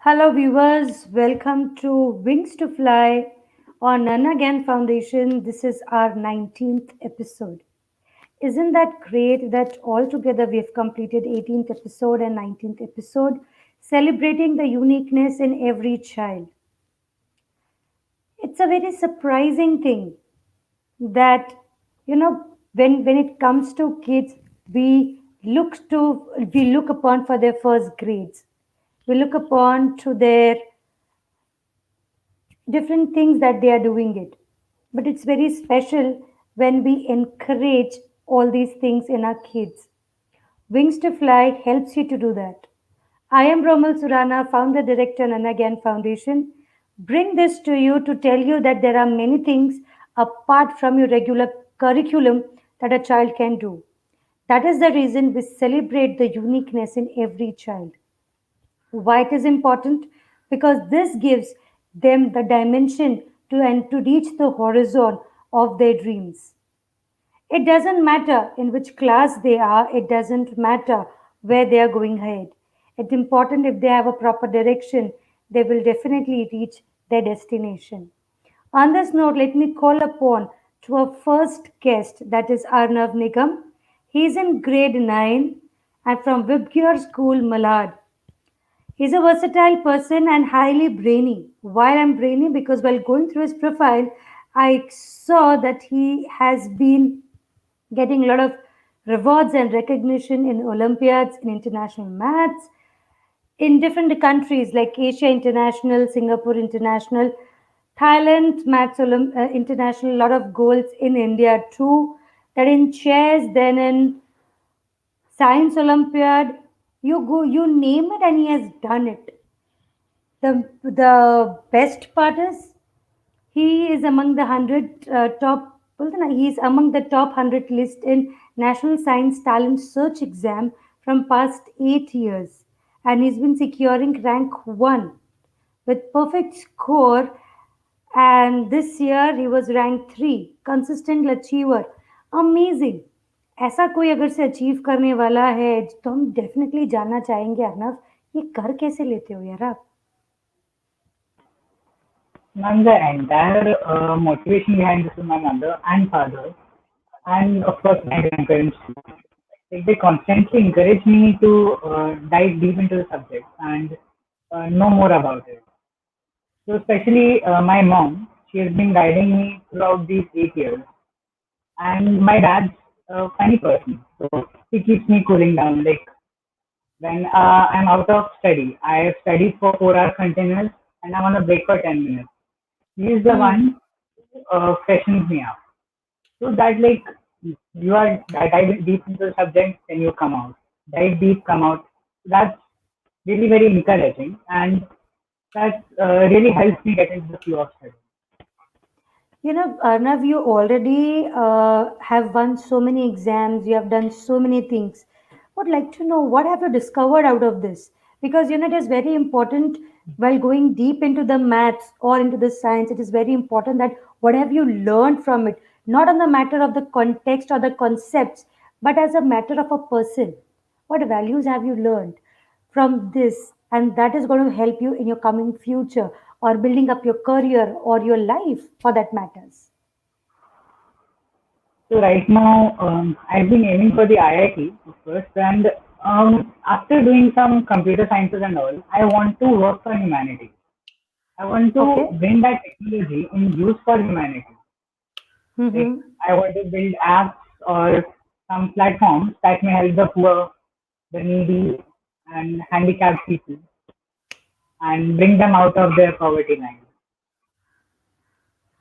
Hello, viewers. Welcome to Wings to Fly on NanhaGyan Foundation. This is our 19th episode. Isn't that great that altogether we have completed 18th episode and 19th episode, celebrating the uniqueness in every child? It's a very surprising thing that when it comes to kids, we we look upon for their first grades. We look upon to their different things that they are doing it, but it's very special when we encourage all these things in our kids. Wings to Fly helps you to do that. I am Romal Surana, founder director NanhaGyan Foundation. Bring this to you to tell you that there are many things apart from your regular curriculum that a child can do. That is the reason we celebrate the uniqueness in every child. Why it is important? Because this gives them the dimension to and to reach the horizon of their dreams. It doesn't matter in which class they are, it doesn't matter where they are going ahead. It's important if they have a proper direction, they will definitely reach their destination. On this note, let me call upon to our first guest, that is Arnav Nigam. He is in grade 9 and from Vibgyor School, Malad. He's a versatile person and highly brainy. Why I'm brainy? Because while going through his profile, I saw that he has been getting a lot of rewards and recognition in Olympiads, in international maths, in different countries like Asia International, Singapore International, Thailand Maths International, a lot of goals in India too. That in chess, then in Science Olympiad, you go, you name it, and he has done it. The best part is he is among the 100 top. Well, he is among the top 100 list in National Science Talent Search exam from past 8 years, and he's been securing rank one with perfect score. And this year he was ranked three, consistent achiever. Amazing. ऐसा कोई अगर से achieve करने वाला है तो हम definitely जानना चाहेंगे अर्नव, ये कर कैसे लेते हो यार आप? Ma'am, the entire motivation behind this is my mother and father, and of course my grandparents too. Like they constantly encourage me to dive deep into the subject and know more about it. So especially my mom, she has been guiding me throughout these 8 years, and my dad's a funny person, so he keeps me cooling down. Like when I'm out of study, I have studied for 4 hours continuous, and I'm on a break for 10 minutes. He is the Hmm. one who freshens me up. So that like you are diving deep into the subject, then you come out. Dive deep, come out. That's really very encouraging, and that really helps me get into the flow of study. Arnav, you already have won so many exams, you have done so many things. Would like to know what have you discovered out of this? Because it is very important while going deep into the maths or into the science, it is very important that what have you learned from it, not on the matter of the context or the concepts, but as a matter of a person. What values have you learned from this? And that is going to help you in your coming future or building up your career or your life for that matters. So right now, I've been aiming for the IIT first, and after doing some computer sciences and all, I want to work for humanity. I want to Okay. bring that technology in use for humanity. Like Mm-hmm. I want to build apps or some platforms that may help the poor, the needy, and handicapped people, and bring them out of their poverty line.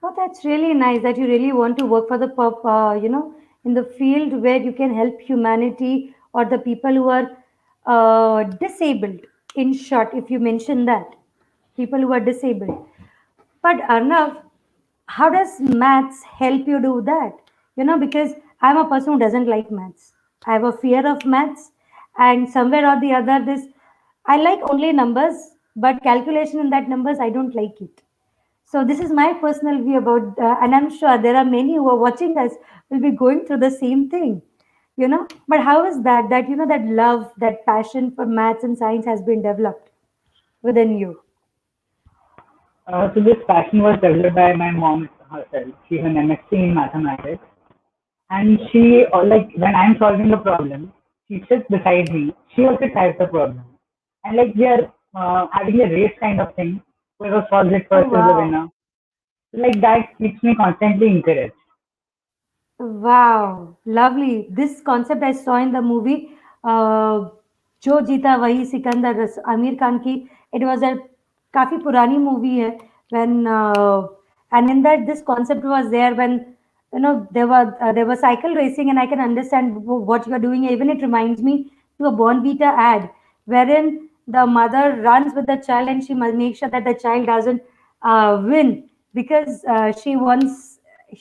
Oh, that's really nice that you really want to work for the in the field where you can help humanity or the people who are disabled. In short, if you mention that, people who are disabled. But Arnav, how does maths help you do that? Because I'm a person who doesn't like maths. I have a fear of maths, and somewhere or the other, this I like only numbers, but calculation in that numbers I don't like it. So this is my personal view about, and I'm sure there are many who are watching us will be going through the same thing. But how is that? That that love, that passion for maths and science has been developed. within you? So this passion was developed by my mom herself. She's an MSc in mathematics, and she, like when I'm solving a problem, she sits beside me. She also tries the problem, and like we are having a race kind of thing. Whoever solves it Oh first is the wow. winner. Like that keeps me constantly encouraged. Wow, lovely. This concept I saw in the movie, uh, जो जीता वही सिकंदर, आमिर खान की. It was a काफी पुरानी movie है. When and in that this concept was there when there was cycle racing, and I can understand what you're doing. Even it reminds me to a Born Vita ad wherein the mother runs with the child and she must make sure that the child doesn't win because she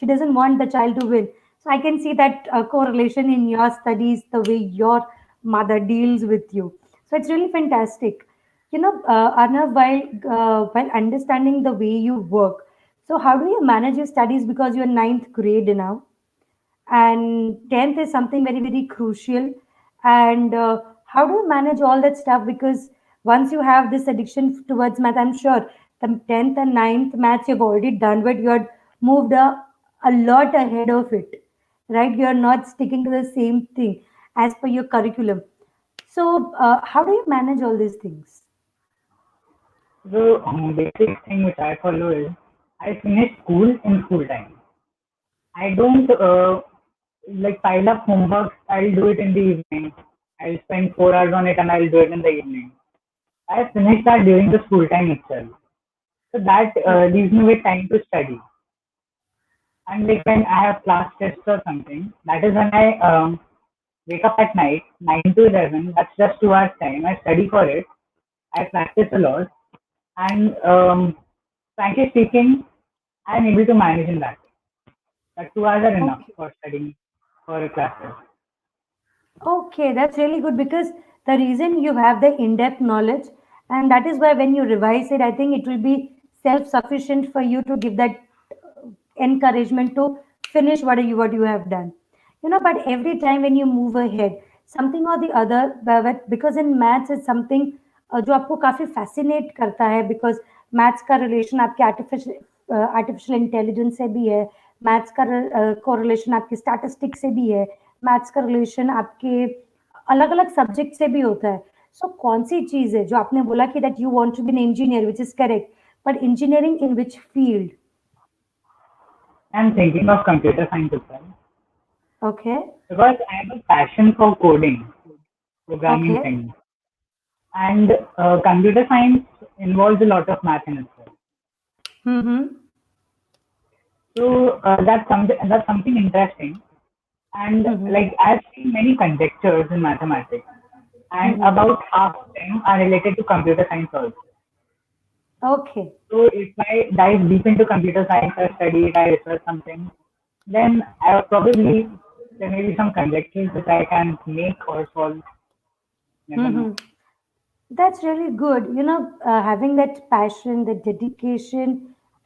doesn't want the child to win. So I can see that correlation in your studies, the way your mother deals with you. So it's really fantastic. Arnav, while understanding the way you work, so how do you manage your studies because you're ninth grade now? And 10th is something very very crucial. And how do you manage all that stuff, because once you have this addiction towards math, I'm sure the 10th and ninth maths you've already done, but you're moved a lot ahead of it, right? You're not sticking to the same thing as per your curriculum. So how do you manage all these things? So basic thing which I follow is I finish school in school time. I don't like pile up homework. I'll do it in the evening. I'll spend 4 hours on it and I'll do it in the evening. I finish that during the school time itself. So that leaves me with time to study. And like when I have class tests or something, that is when I wake up at night, 9 to 11. That's just 2 hours time. I study for it. I practice a lot. And frankly speaking, I'm able to manage in that. That 2 hours are enough Okay. for studying for a class test. Okay, that's really good because the reason you have the in-depth knowledge, and that is why when you revise it, I think it will be self-sufficient for you to give that encouragement to finish what you have done. But every time when you move ahead, something or the other, because in maths it's something जो आपको काफी fascinate करता है, because maths का relation आपके artificial intelligence से भी है, maths का correlation आपके statistics से भी है, maths का relation आपके अलग अलग सब्जेक्ट से भी होता है. सो कौन सी चीज है जो आपने बोला कि that you want to be an engineer, which is correct, but engineering in which field? I'm thinking of computer science itself okay. because I have a passion for coding, okay. programming things, and computer science involves a lot of math in itself. Hmm. So that's something interesting. And hmm. like I've seen many conjectures in mathematics, and hmm. about half of them are related to computer science also. Okay. So if I dive deep into computer science, I study it, I research something, then I probably there may be some conjectures which I can make or solve. Never know. Hmm. That's really good. Having that passion, the dedication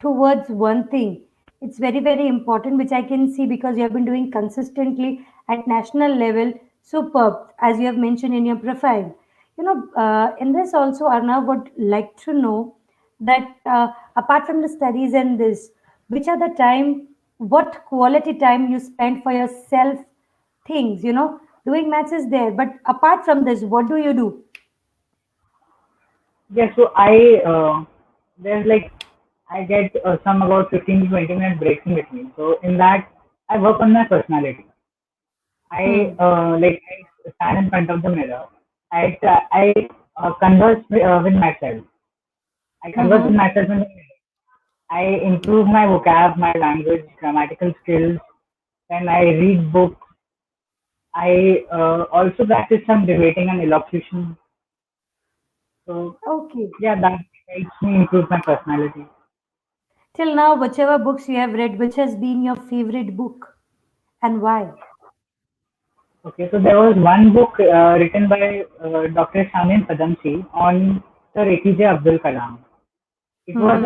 towards one thing, it's very, very important, which I can see because you have been doing consistently at national level. Superb, as you have mentioned in your profile. In this also, Arnav would like to know that apart from the studies and this, which are the time, what quality time you spend for yourself things, doing maths is there, but apart from this, what do you do? Yeah, so there's like I get some about 15 to 20 minute breaks in between. So in that I work on my personality. I Hmm. I stand in front of the mirror. I converse with myself. I converse with Mm-hmm. myself in the mirror. I improve my vocab, my language, grammatical skills. Then I read books. I also practice some debating and elocution. So Okay. yeah, that helps me improve my personality. Till now, whichever books you have read, which has been your favorite book and why? Okay, so there was one book written by Dr. Shamin Padamsee on Sir APJ Abdul Kalam. Mm-hmm. It was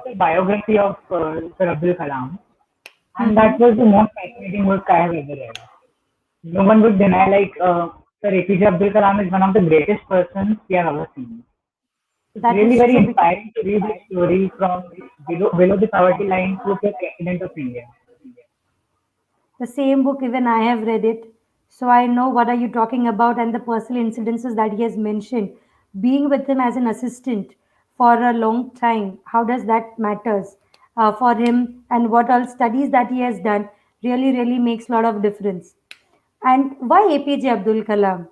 a biography of Sir Abdul Kalam, and that Mm-hmm. was the most fascinating book I have ever read. No one would deny, like, Sir APJ Abdul Kalam is one of the greatest persons we have ever seen. It's That really is very true because inspiring to read this story from below the poverty line to the president of India. the same book, even I have read it. So I know what are you talking about and the personal incidences that he has mentioned. Being with him as an assistant for a long time, how does that matters for him and what all studies that he has done really, really makes a lot of difference. And why APJ Abdul Kalam?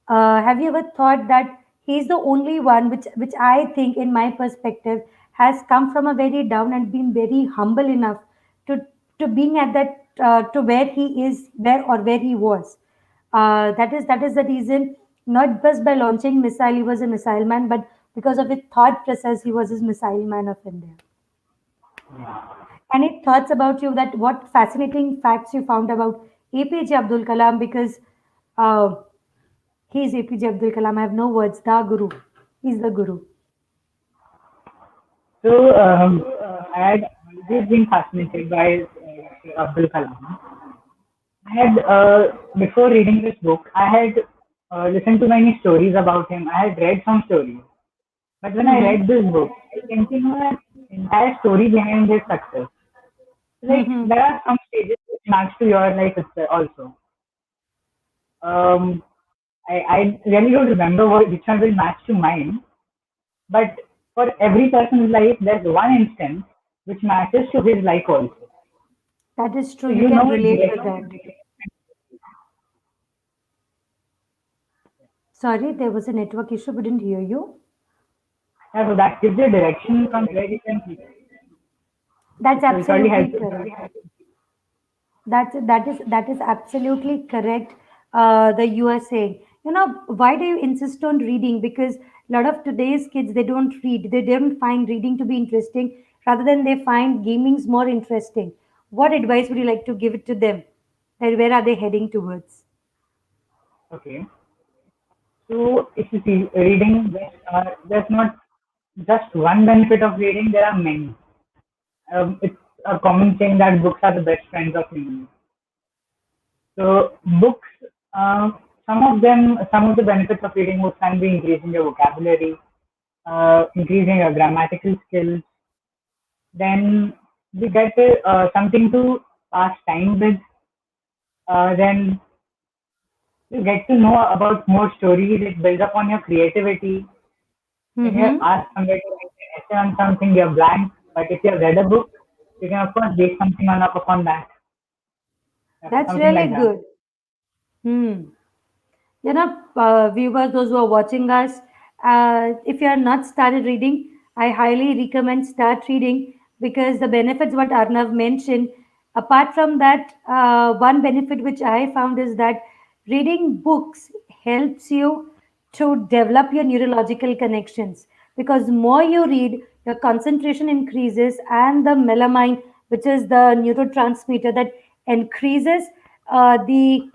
Have you ever thought that he's the only one which I think, in my perspective, has come from a very down and been very humble enough to being at that to where he is, where he was. That is the reason. Not just by launching missile, he was a missile man, but because of his thought process, he was his missile man of India. Any thoughts about you that what fascinating facts you found about APJ Abdul Kalam because uh, he's APJ Abdul Kalam. I have no words. The Guru. He's the Guru. So I had always been fascinated by Abdul Kalam. I had before reading this book, I had listened to many stories about him. I had read some stories, but when I Mm-hmm. read this book, I came to know an entire story behind his success. Like Mm-hmm. there are some stages which match to your life also. Um, I really don't remember which one will match to mine, but for every person's life, there's one instance which matches to his life also. That is true. So You you can know it relate with directly. that. Sorry, there was a network issue. We didn't hear you. Yeah, so that gives you a direction from where you can keep, That's which will surely help absolutely you. correct. That is absolutely correct. The you are saying, why do you insist on reading? Because a lot of today's kids they don't read. They don't find reading to be interesting. Rather than they find gaming's more interesting. What advice would you like to give it to them? That where are they heading towards? Okay. So if you see reading, there's not just one benefit of reading. There are many. It's a common saying that books are the best friends of humans. So books, uh, some of the benefits of reading books can be increasing your vocabulary, increasing your grammatical skills. Then we get something to pass time with. Then you get to know about more stories. It builds upon your creativity. When you're Mm-hmm. asked somewhere to write an essay on something, you're blank. But if you've read a book, you can of course base something on up upon that. That's Something really like that. good. Hmm. Viewers, those who are watching us, if you are not started reading, I highly recommend start reading because the benefits what Arnav mentioned. Apart from that, one benefit which I found is that reading books helps you to develop your neurological connections because more you read, your concentration increases and the melamine, which is the neurotransmitter that increases the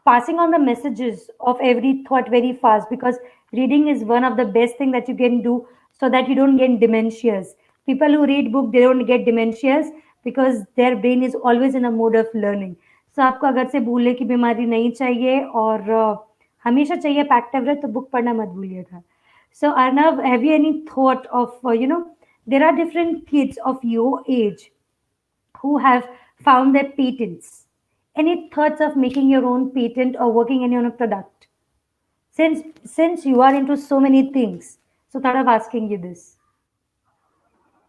passing on the messages of every thought very fast because reading is one of the best thing that you can do so that you don't get dementias. People who read book they don't get dementias because their brain is always in a mode of learning. So आपको अगर से भूलने की बीमारी नहीं चाहिए और हमेशा चाहिए एक्टिव रहे तो बुक पढ़ना मत भूलिएगा. So Arnav, have you any thought of there are different kids of your age who have found their patents. Any thoughts of making your own patent or working on your own product? Since you are into so many things, so thought of asking you this.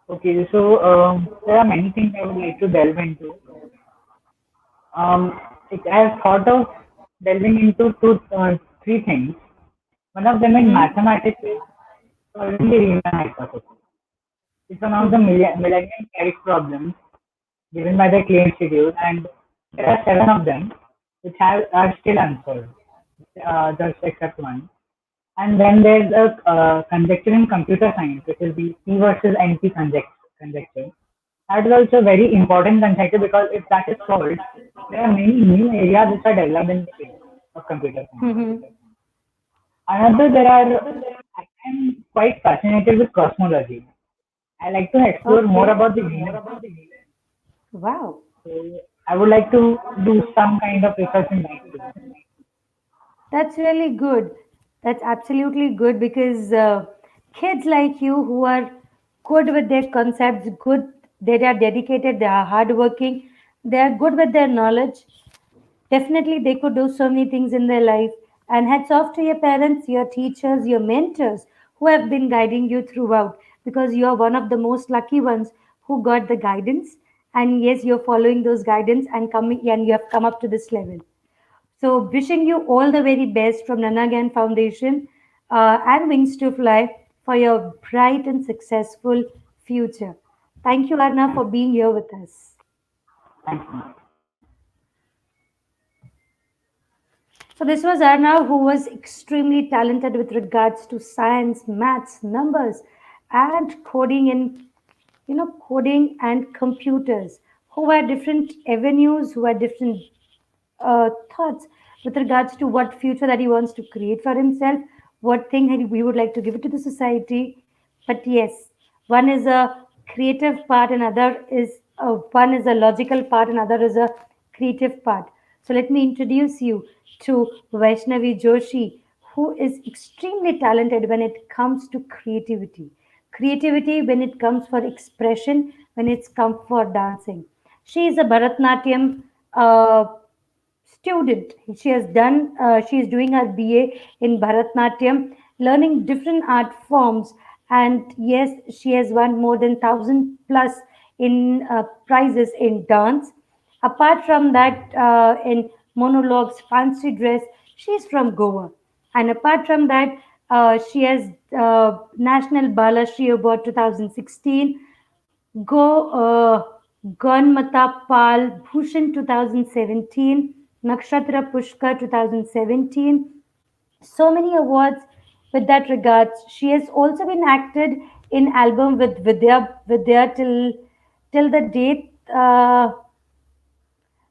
Okay, so there are many things I would like to delve into. I have thought of delving into three things. One of them in Mm-hmm. mathematics is solving the Riemann hypothesis. It's one of the Mm-hmm. Millennium Carrick problems given by the Clay Institute, and there are seven of them which are still unsolved, just except one. And then there's a conjecture in computer science, which is the P versus NP conjecture. That is also a very important conjecture because if that is solved, there are many new areas which are developed in the field of computer science. Mm-hmm. Another, I am quite fascinated with cosmology. I like to explore more Okay. about the universe. Wow. So I would like to do some kind of research in that field. That's really good. That's absolutely good because Kids like you who are good with their concepts, good, they are dedicated, they are hardworking, they are good with their knowledge. Definitely, they could do so many things in their life. And hats off to your parents, your teachers, your mentors who have been guiding you throughout, because you are one of the most lucky ones who got the guidance. And yes, you're following those guidance and coming, and you have come up to this level. So, wishing you all the very best from NanhaGyan Foundation and Wings to Fly for your bright and successful future. Thank you, Arna, for being here with us. Thanks. So this was Arnav, who was extremely talented with regards to science, maths, numbers, and coding and computers, who had different avenues, who had different thoughts with regards to what future that he wants to create for himself, what thing we would like to give it to the society. But yes, one is a creative part, and other is one is a logical part, and other is a creative part. So let me introduce you to Vaishnavi Joshi, who is extremely talented when it comes to creativity. Creativity when it comes for expression, when it's come for dancing. She is a Bharatnatyam student. She has done. She is doing her BA in Bharatnatyam, learning different art forms. And yes, she has won more than 1,000 plus in prizes in dance. Apart from that, in monologues, fancy dress, she's from Goa. And apart from that, she has National Bala Shri Award 2016, Go Ganmata Pal Bhushan 2017, Nakshatra Pushkar 2017. So many awards with that regards. She has also been acted in album with Vidya till the date.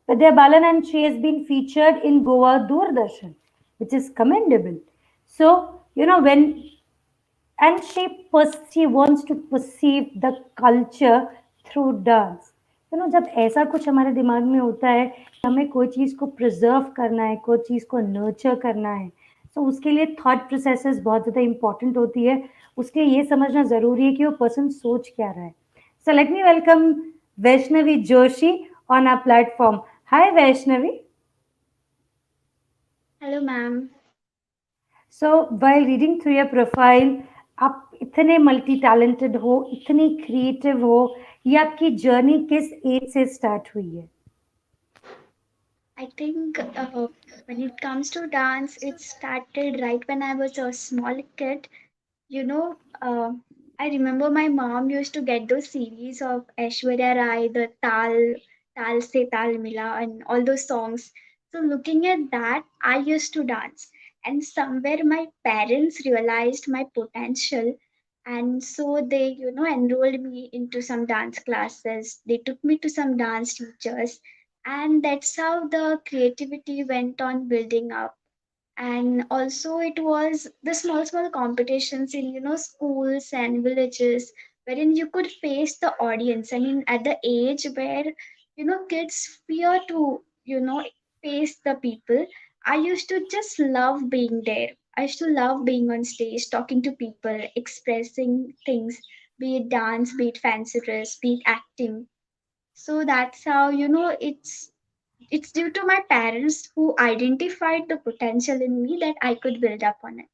Vidya Balan, and she has been featured in Goa Doordarshan, which is commendable. So, when and she wants to perceive the culture through dance. जब ऐसा कुछ हमारे दिमाग में होता है कि हमें कोई चीज़ को प्रिजर्व करना है, कोई चीज़ को नर्चर करना है, तो उसके लिए थॉट प्रोसेसेस बहुत ज़्यादा इंपॉर्टेंट होती है. उसके लिए ये समझना ज़रूरी है कि वो पर्सन सोच क्या रहा है. So let me welcome Vaishnavi Joshi on our platform. Hi Vaishnavi. Hello, ma'am. So while reading through your profile, आप इतने मल्टी टैलेंटेड हो, इतनी क्रिएटिव हो, ये आपकी जर्नी किस एज से स्टार्ट हुई है? I think when it comes to dance, it started right when I was a small kid. You know, I remember my mom used to get those series of Aishwarya Rai, the Tal Se Tal Mila, and all those songs. So looking at that, I used to dance. And somewhere my parents realized my potential. And so they, enrolled me into some dance classes. They took me to some dance teachers. And that's how the creativity went on building up. And also it was the small competitions in schools and villages wherein you could face the audience. I mean, at the age where kids fear to face the people, I used to just love being there. I used to love being on stage, talking to people, expressing things, be it dance, be it fancy dress, be it acting. So that's how it's due to my parents who identified the potential in me that I could build up on it.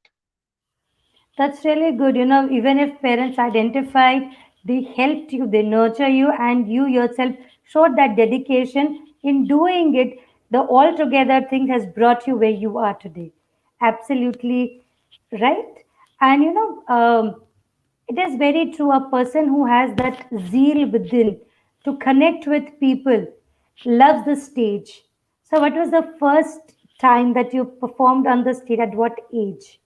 That's really good. Even if parents identified, they helped you, they nurture you, and you yourself showed that dedication in doing it. The altogether thing has brought you where you are today. Absolutely right. And it is very true. A person who has that zeal within to connect with people loves the stage. So, what was the first time that you performed on the stage? At what age?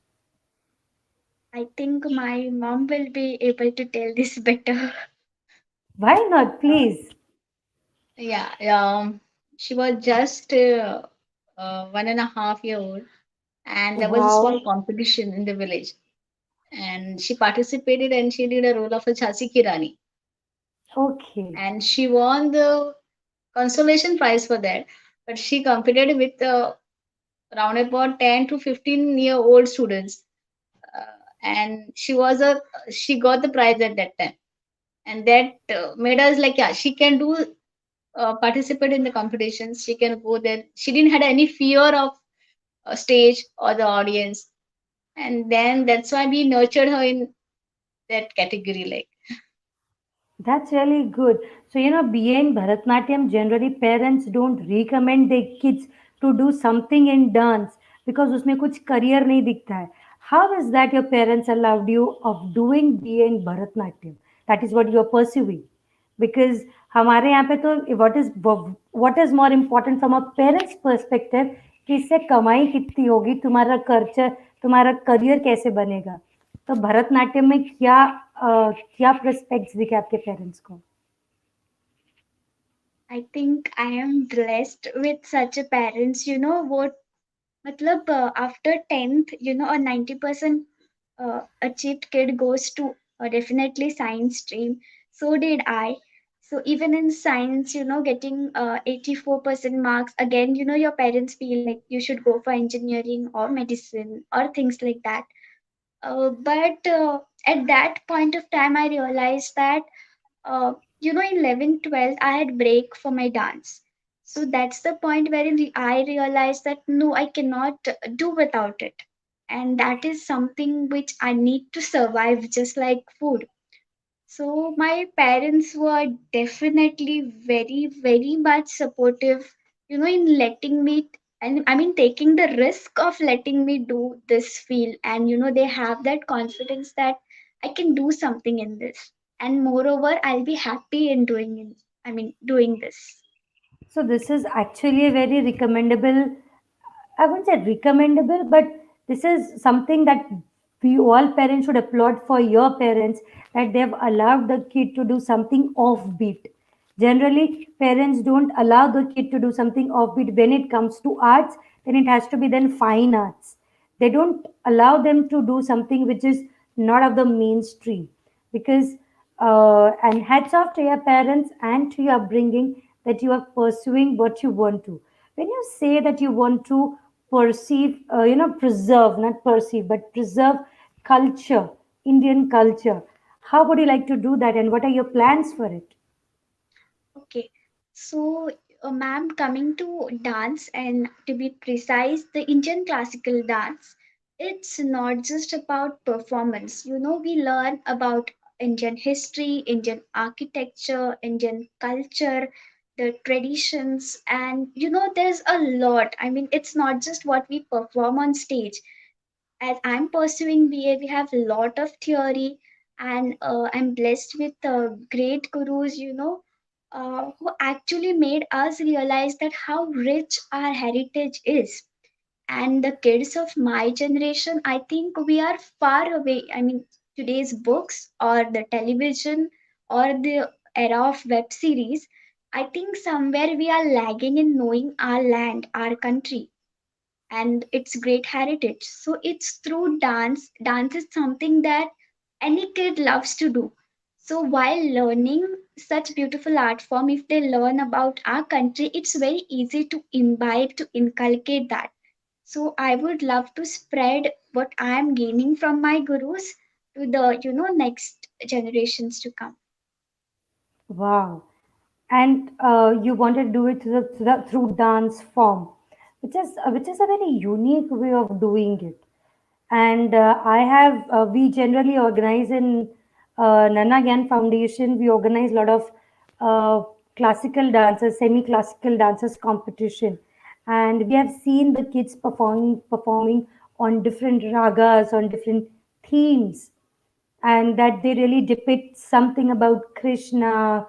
I think my mom will be able to tell this better. Why not, Uh, please? yeah, she was just 1.5 year old, and there was a small Wow. competition in the village, and she participated and she did a role of a Jhansi Ki Rani, Okay. and she won the consolation prize for that. But she competed with around about 10 to 15-year-old students. and she got the prize at that time, and that made us like, yeah, she can do participate in the competitions, she can go there, she didn't had any fear of stage or the audience. And then that's why we nurtured her in that category, like. That's really good. So, being Bharatnatyam, generally parents don't recommend their kids to do something in dance because उसमें कुछ career नहीं दिखता है. How is that your parents allowed you of doing being Bharatnatyam? That is what you are pursuing. Because हमारे यहाँ पे तो what is more important from a parent's perspective कि इससे कमाई कितनी होगी, तुम्हारा खर्चा, तुम्हारा करियर कैसे बनेगा. तो भरतनाट्यम में क्या प्रोस्पेक्ट्स दिखे आपके पेरेंट्स को? I think I am blessed with such a parents. You know what? Matlab, after 10th, a 90% achieved kid goes to definitely science stream. So did I. So even in science, getting 84% marks, again, your parents feel like you should go for engineering or medicine or things like that. But at that point of time, I realized that in 11th 12th I had break for my dance. So that's the point wherein I realized that no, I cannot do without it, and that is something which I need to survive just like food. So my parents were definitely very, very much supportive, in letting me, and I mean taking the risk of letting me do this field. And they have that confidence that I can do something in this. And moreover, I'll be happy in doing it. I mean doing this. So this is actually a very recommendable, I wouldn't say recommendable, but this is something that we all parents should applaud for your parents, that they've allowed the kid to do something offbeat. Generally, parents don't allow the kid to do something offbeat when it comes to arts, then it has to be then fine arts. They don't allow them to do something which is not of the mainstream because and hats off to your parents and to your upbringing that you are pursuing what you want to. When you say that you want to preserve, not perceive, but preserve culture, Indian culture, how would you like to do that and what are your plans for it? Okay, so ma'am, coming to dance and to be precise, the Indian classical dance, it's not just about performance. We learn about Indian history, Indian architecture, Indian culture, the traditions, and there's a lot. I mean, it's not just what we perform on stage. As I'm pursuing BA, we have a lot of theory, and I'm blessed with great gurus, who actually made us realize that how rich our heritage is. And the kids of my generation, I think we are far away. I mean, today's books or the television or the era of web series, I think somewhere we are lagging in knowing our land, our country and its great heritage. So it's through dance. Dance is something that any kid loves to do. So while learning such beautiful art form, if they learn about our country, it's very easy to imbibe, to inculcate that. So I would love to spread what I am gaining from my gurus to the next generations to come. Wow. And you want to do it through dance form, which is a very unique way of doing it. And I have we generally organize in NanhaGyan Foundation. We organize a lot of classical dances, semi-classical dances competition, and we have seen the kids performing on different ragas, on different themes, and that they really depict something about Krishna,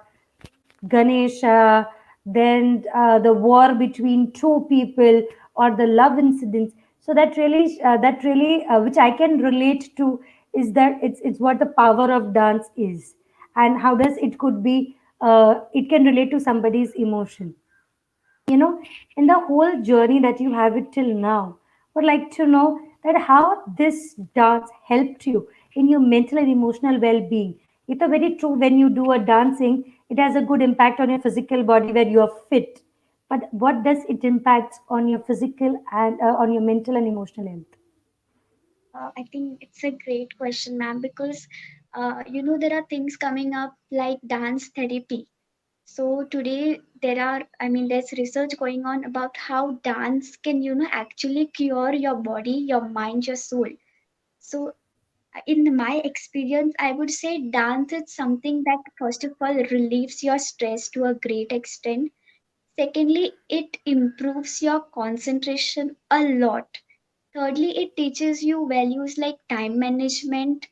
Ganesha, then the war between two people or the love incidents. So which I can relate to, is that it's what the power of dance is, and how does it could be it can relate to somebody's emotion. you know in the whole journey that you have it till now, would like to know that how this dance helped you in your mental and emotional well-being. It's a very true, when you do a dancing, it has a good impact on your physical body where you are fit, but what does it impact on your physical and on your mental and emotional health? I think it's a great question, ma'am, because there are things coming up like dance therapy. So today there's research going on about how dance can, actually cure your body, your mind, your soul. So in my experience, I would say dance is something that first of all relieves your stress to a great extent. Secondly, it improves your concentration a lot. Thirdly, it teaches you values like time management,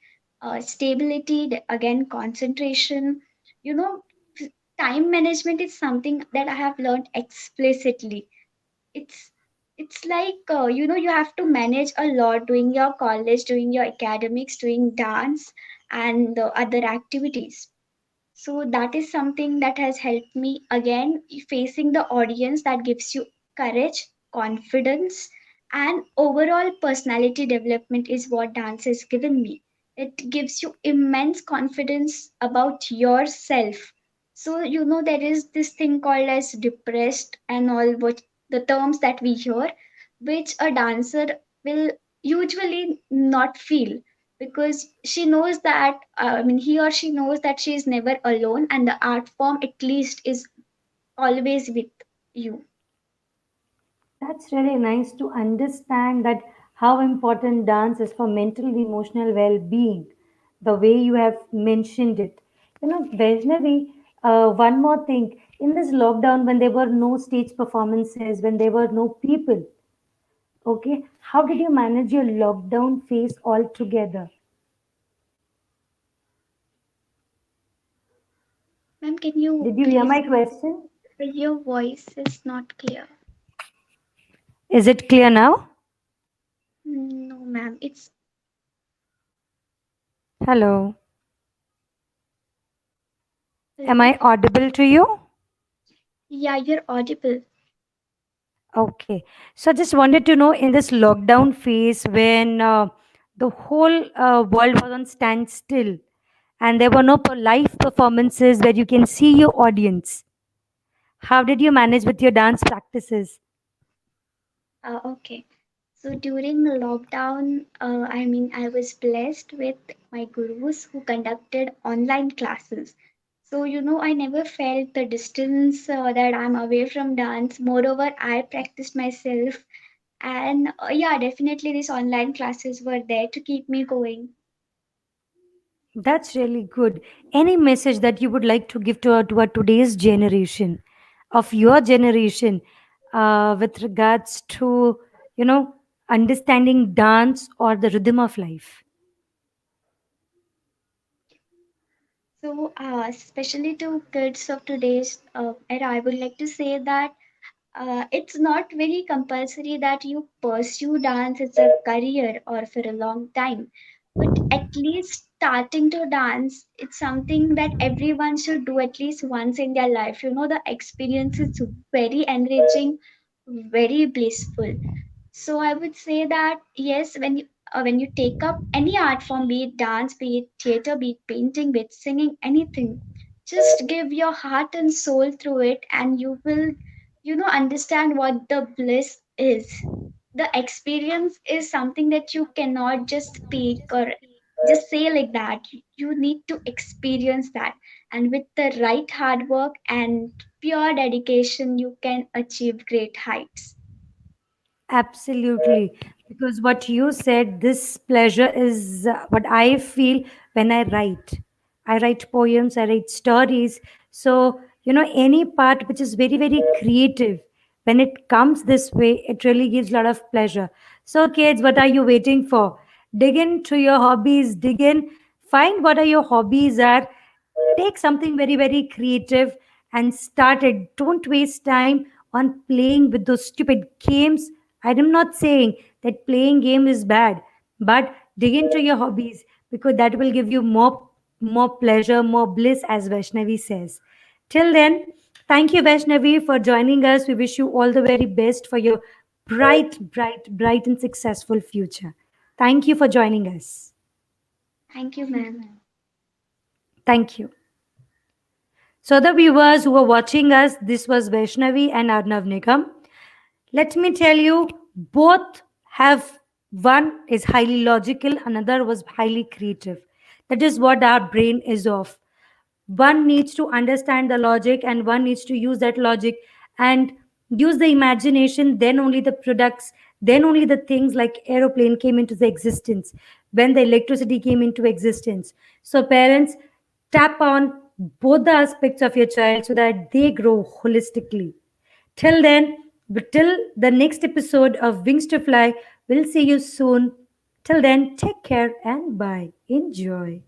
stability, again, concentration. You know, time management is something that I have learned explicitly. It's it's like you have to manage a lot doing your college, doing your academics, doing dance, and other activities. So that is something that has helped me again facing the audience that gives you courage, confidence, and overall personality development is what dance has given me. It gives you immense confidence about yourself. So there is this thing called as depressed and all what the terms that we hear, which a dancer will usually not feel because she knows that he or she knows that she is never alone and the art form at least is always with you. That's really nice to understand that how important dance is for mental and emotional well-being. The way you have mentioned it, Vaishnavi. One more thing: in this lockdown, when there were no stage performances, when there were no people, okay, how did you manage your lockdown phase altogether? Ma'am, can you Did you hear please my question? your voice is not clear. Is it clear now? No, ma'am, it's Hello. Am hello. I audible to you? Yeah, you're audible. Okay. So I just wanted to know in this lockdown phase when the whole world was on standstill and there were no live performances where you can see your audience, how did you manage with your dance practices? Okay. So during the lockdown, I was blessed with my gurus who conducted online classes. So, I never felt the distance that I'm away from dance. Moreover, I practiced myself. And yeah, definitely these online classes were there to keep me going. That's really good. Any message that you would like to give to our today's generation, of your generation, with regards to, you know, understanding dance or the rhythm of life? So, especially to kids of today's era, I would like to say that it's not very compulsory that you pursue dance as a career or for a long time. But at least starting to dance, it's something that everyone should do at least once in their life. The experience is very enriching, very blissful. So I would say that yes, when you take up any art form, be it dance, be it theater, be it painting, be it singing, anything, just give your heart and soul through it, and you will, understand what the bliss is. The experience is something that you cannot just speak or just say like that. You need to experience that, and with the right hard work and pure dedication, you can achieve great heights. Absolutely. Because what you said, this pleasure is what I feel when I write. I write poems, I write stories. So, any part which is very, very creative, when it comes this way, it really gives a lot of pleasure. So, kids, what are you waiting for? Dig into your hobbies, dig in, find what are your hobbies are, take something very, very creative and start it. Don't waste time on playing with those stupid games. I'm not saying that playing game is bad, but dig into your hobbies because that will give you more pleasure, more bliss, as Vaishnavi says. Till then, thank you, Vaishnavi, for joining us. We wish you all the very best for your bright and successful future. Thank you for joining us. Thank you, ma'am. Thank you. So, the viewers who are watching us, this was Vaishnavi and Arnav Nigam. Let me tell you, both have One is highly logical, another was highly creative. That is what our brain is of. One needs to understand the logic and one needs to use that logic and use the imagination. Then only the products, then only the things like aeroplane came into the existence, when the electricity came into existence. So parents, tap on both the aspects of your child so that they grow holistically. Till then, till the next episode of Wings to Fly, we'll see you soon. Till then, take care and bye. Enjoy.